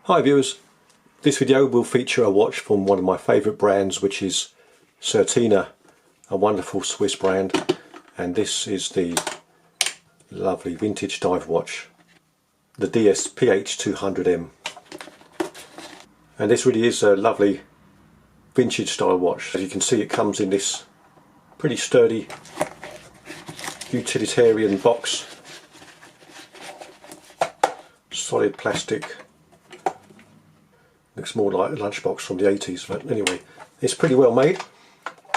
Hi viewers, this video will feature a watch from one of my favourite brands, which is Certina, a wonderful Swiss brand, and this is the lovely vintage dive watch, the PH200M. And this really is a lovely vintage style watch. As you can see, it comes in this pretty sturdy utilitarian box, solid plastic. Looks more like a lunchbox from the 80s, but anyway, it's pretty well made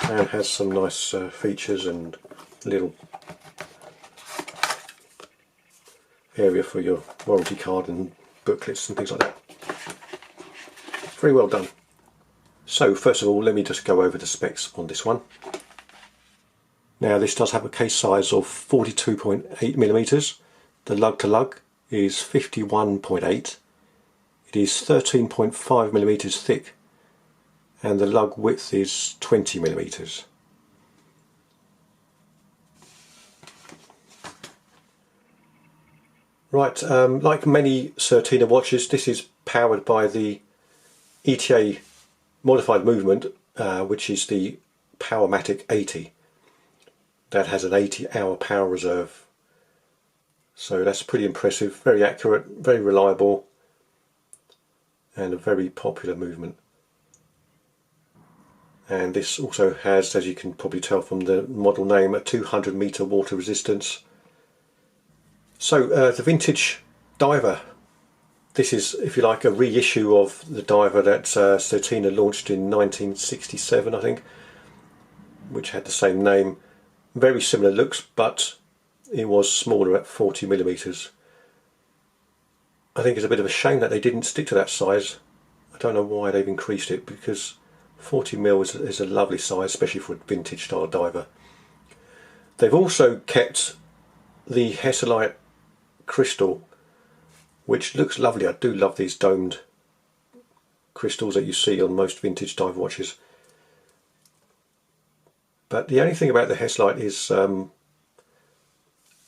and has some nice features and little area for your warranty card and booklets and things like that. Very well done. So first of all, let me just go over the specs on this one. Now this does have a case size of 42.8mm. The lug to lug is 51.8. It is 13.5mm thick and the lug width is 20mm. Right, like many Certina watches, this is powered by the ETA modified movement, which is the Powermatic 80. That has an 80-hour power reserve. So that's pretty impressive, very accurate, very reliable, and a very popular movement. And this also has, as you can probably tell from the model name, a 200-meter water resistance. So the vintage diver, this is, if you like, a reissue of the diver that Certina launched in 1967, I think, which had the same name. Very similar looks, but it was smaller at 40mm. I think it's a bit of a shame that they didn't stick to that size. I don't know why they've increased it, because 40mm is a lovely size, especially for a vintage style diver. They've also kept the Hesalite Crystal, which looks lovely. I do love these domed crystals that you see on most vintage dive watches. But the only thing about the Hesalite is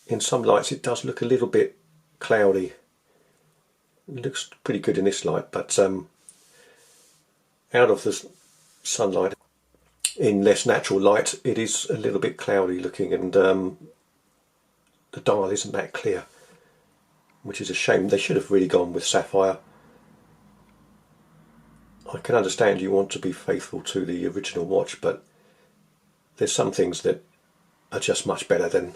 in some lights it does look a little bit cloudy. It looks pretty good in this light, but out of the sunlight, in less natural light, it is a little bit cloudy looking, and the dial isn't that clear, which is a shame. They should have really gone with sapphire. I can understand you want to be faithful to the original watch, but there's some things that are just much better than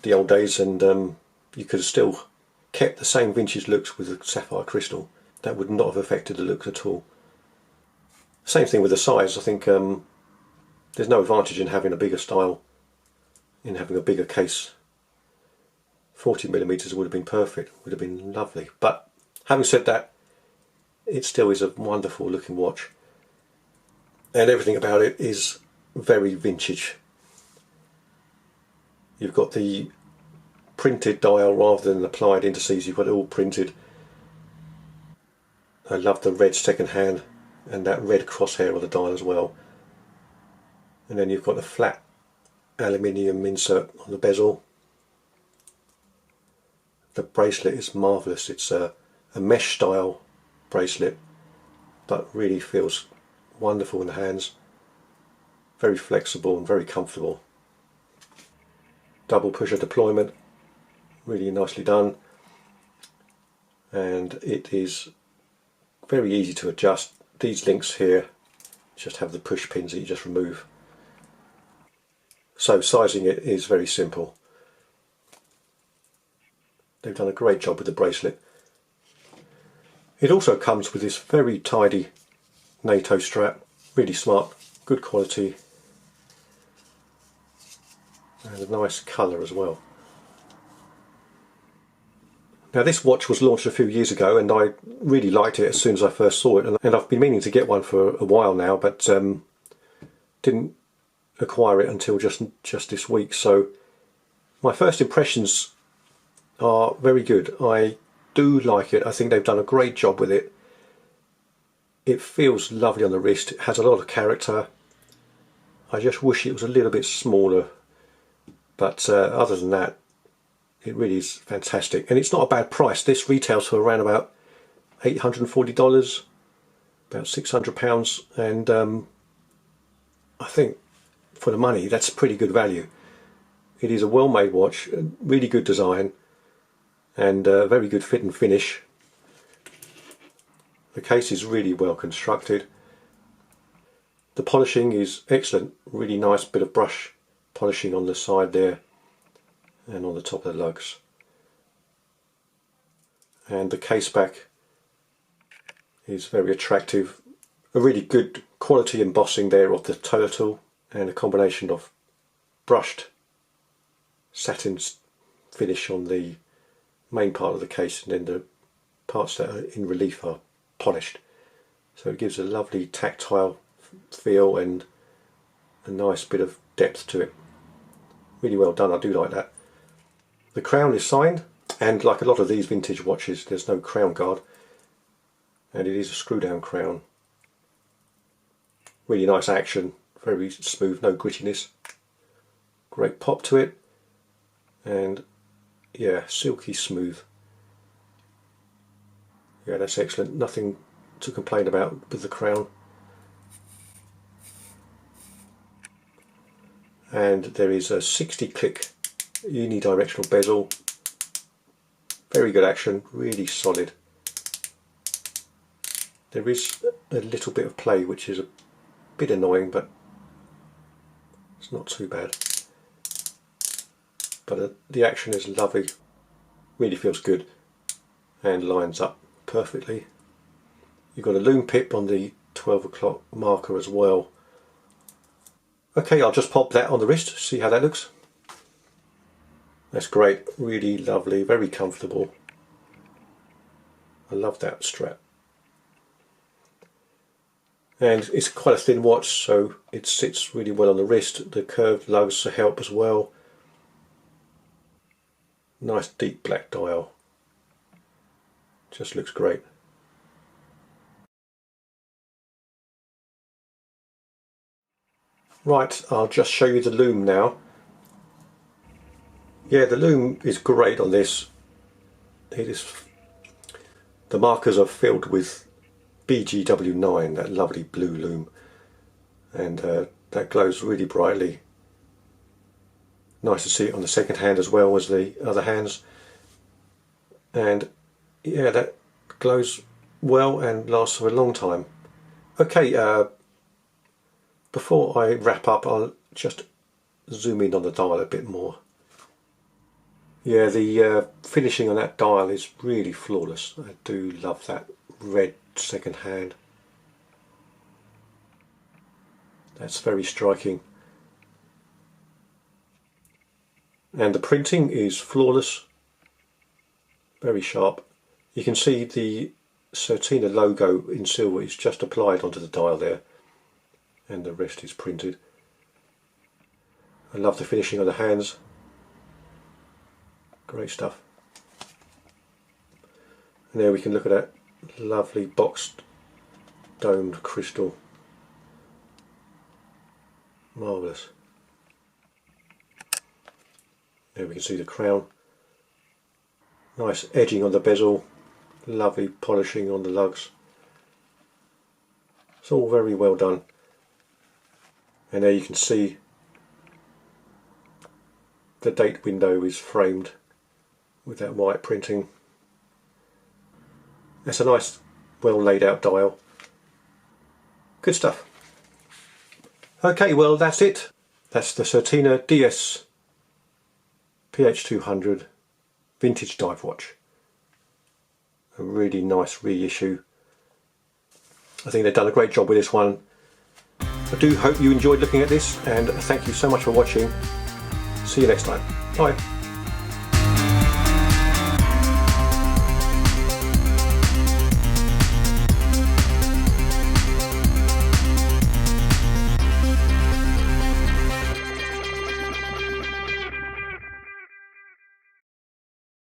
the old days, and you could have still kept the same vintage looks with the sapphire crystal. That would not have affected the looks at all. Same thing with the size. I think there's no advantage in having a bigger style, in having a bigger case. 40mm would have been perfect, would have been lovely. But having said that, it still is a wonderful looking watch, and everything about it is very vintage. You've got the printed dial rather than applied indices. You've got it all printed. I love the red second hand and that red crosshair on the dial as well. And then you've got the flat aluminium insert on the bezel. The bracelet is marvellous. It's a mesh style bracelet, but really feels wonderful in the hands. Very flexible and very comfortable. Double pusher deployment, really nicely done, and it is very easy to adjust. These links here just have the push pins that you just remove. So sizing it is very simple. They've done a great job with the bracelet. It also comes with this very tidy Nato strap, really smart, good quality, and a nice colour as well. Now this watch was launched a few years ago, and I really liked it as soon as I first saw it, and I've been meaning to get one for a while now, but didn't acquire it until just this week. So my first impressions are very good. I do like it. I think they've done a great job with it. It feels lovely on the wrist. It has a lot of character. I just wish it was a little bit smaller, but other than that, it really is fantastic, and it's not a bad price. This retails for around about $840, about £600, and I think for the money that's pretty good value. It is a well-made watch, really good design, and very good fit and finish. The case is really well constructed. The polishing is excellent, really nice bit of brush polishing on the side there and on the top of the lugs. And the case back is very attractive. A really good quality embossing there of the turtle, and a combination of brushed satin finish on the main part of the case, and then the parts that are in relief are polished. So it gives a lovely tactile feel and a nice bit of depth to it. Really well done, I do like that. The crown is signed, and like a lot of these vintage watches, there's no crown guard, and it is a screw down crown. Really nice action, very smooth, no grittiness. Great pop to it, and yeah, silky smooth. Yeah, that's excellent, nothing to complain about with the crown. And there is a 60 click unidirectional bezel. Very good action, really solid. There is a little bit of play which is a bit annoying, but it's not too bad. But the action is lovely, really feels good and lines up perfectly. You've got a lume pip on the 12 o'clock marker as well. Okay, I'll just pop that on the wrist, see how that looks. That's great, really lovely, very comfortable. I love that strap. And it's quite a thin watch, so it sits really well on the wrist. The curved lugs help as well. Nice deep black dial. Just looks great. Right, I'll just show you the lume now. Yeah, the lume is great on this. The markers are filled with BGW9, that lovely blue lume, and that glows really brightly. Nice to see it on the second hand as well as the other hands, and yeah, that glows well and lasts for a long time. Okay, before I wrap up, I'll just zoom in on the dial a bit more. Yeah, the finishing on that dial is really flawless. I do love that red second hand. That's very striking. And the printing is flawless, very sharp. You can see the Certina logo in silver is just applied onto the dial there, and the rest is printed. I love the finishing of the hands. Great stuff. And there we can look at that lovely boxed domed crystal. Marvellous. There we can see the crown. Nice edging on the bezel. Lovely polishing on the lugs. It's all very well done. And there you can see the date window is framed with that white printing. That's a nice, well laid out dial. Good stuff. Okay, well that's it. That's the Certina DS PH200 vintage dive watch. A really nice reissue. I think they've done a great job with this one. I do hope you enjoyed looking at this, and thank you so much for watching. See you next time. Bye.